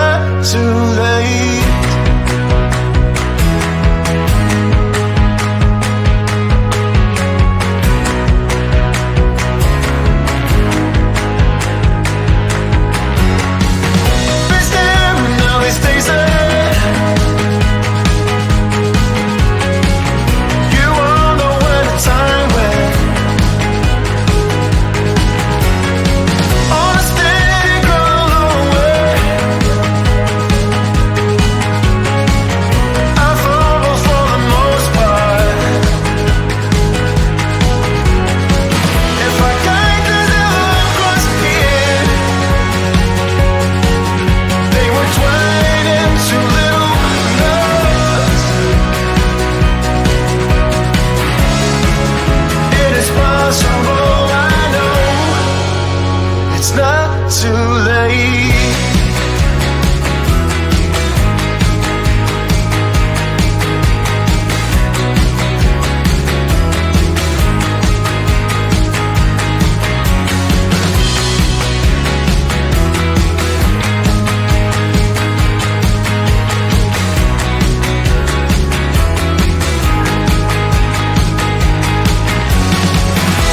not too late. Been staring all these days ahead. You all know when the time when on a steady ground away. I fumble for the most part. If I guide the devil across here, they were twined into little knots. It is possible, I know. It's not too late.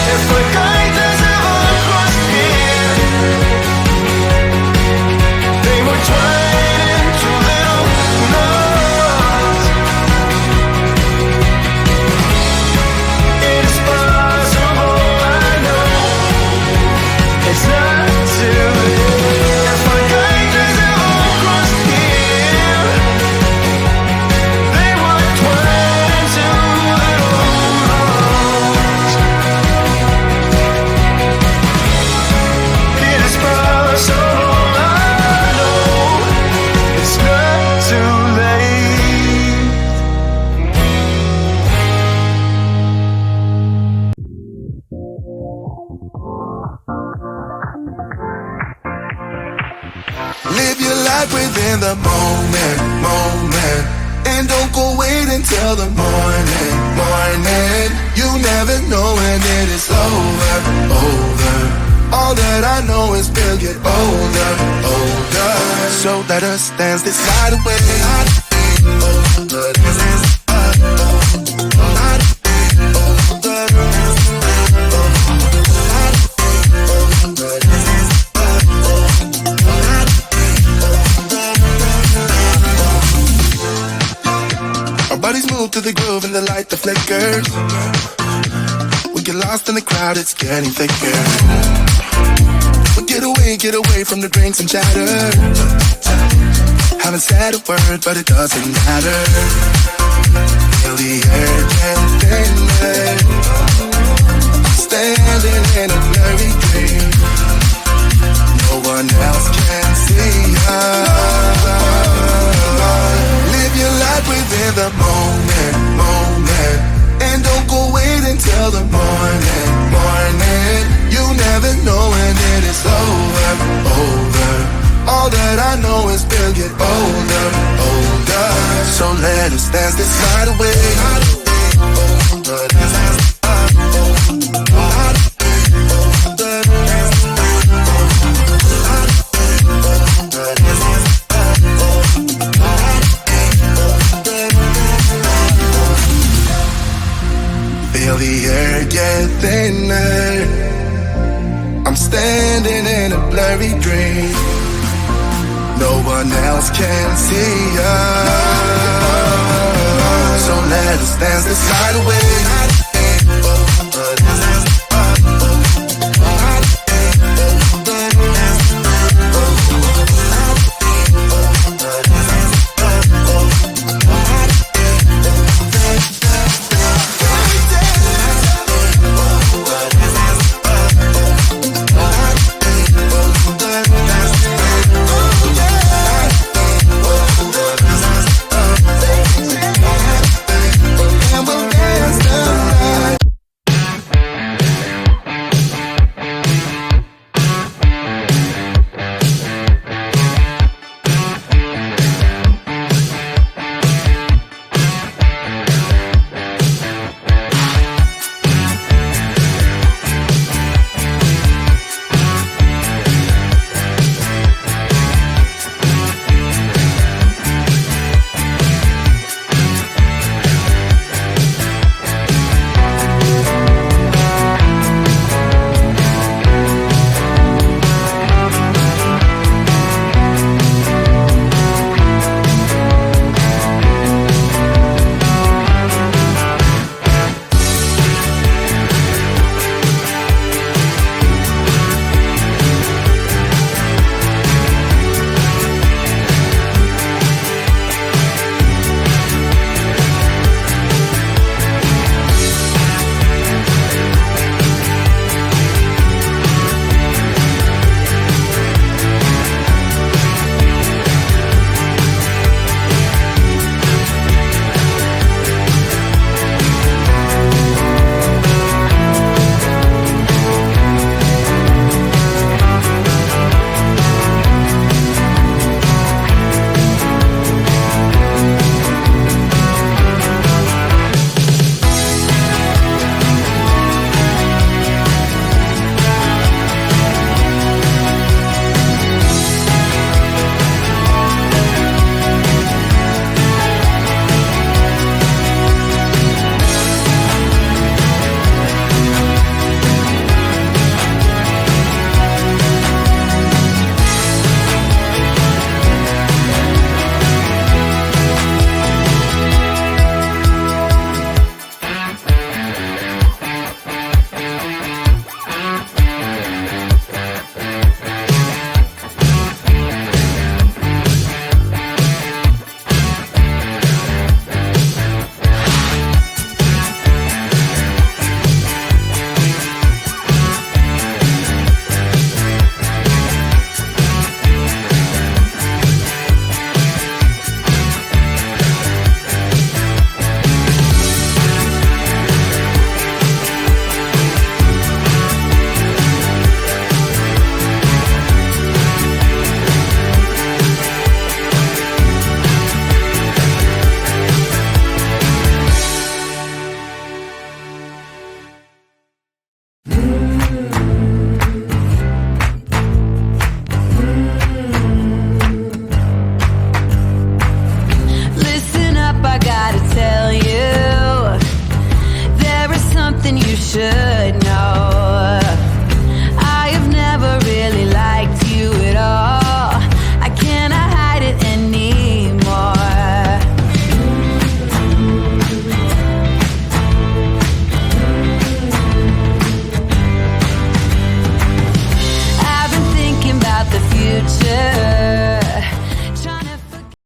If I guide the devil across here, they were twined into little knots. It is possible, I know. It's not too late. If I guide the devil across here, they were twined into little knots. It is possible, I know. It's not too late. Live your life within the moment, and don't go wait until the morning. You never know when it is over. All that I know is we'll get older. So let us dance this night away. Our bodies move to the groove and the light that flickers. We get lost in the crowd, it's getting thicker. We get away from the drinks and chatter. Haven't said a word, but it doesn't matter. Feel the air getting thinner. Standing in a blurry dream. No one else can see us. Live your life within the moment, and don't go wait until the morning. You never know when it is over. All that I know is we'll get older. So let us dance this night away. Feel the air get thinner. I'm standing in a blurry dream. No one else can see us. So let us dance this night away. And we'll dance the night should know.